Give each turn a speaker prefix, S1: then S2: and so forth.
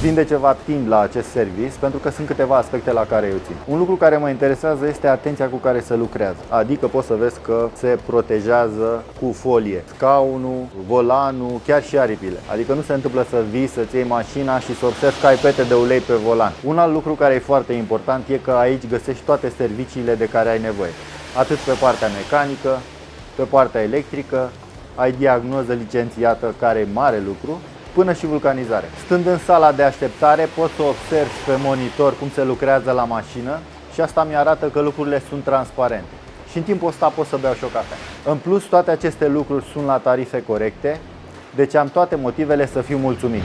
S1: țin de ceva timp la acest serviciu pentru că sunt câteva aspecte la care eu țin. Un lucru care mă interesează este atenția cu care se lucrează. Adică poți să vezi că se protejează cu folie scaunul, volanul, chiar și aripile. Adică nu se întâmplă să vii, să-ți iei mașina și să observi că ai pete de ulei pe volan. Un alt lucru care e foarte important e că aici găsești toate serviciile de care ai nevoie. Atât pe partea mecanică, pe partea electrică, ai diagnoză licențiată, care e mare lucru, până și vulcanizare. Stând în sala de așteptare, poți să observi pe monitor cum se lucrează la mașină și asta mi-arată că lucrurile sunt transparente. Și în timpul ăsta pot să beau și o cafea. În plus, toate aceste lucruri sunt la tarife corecte, deci am toate motivele să fiu mulțumit.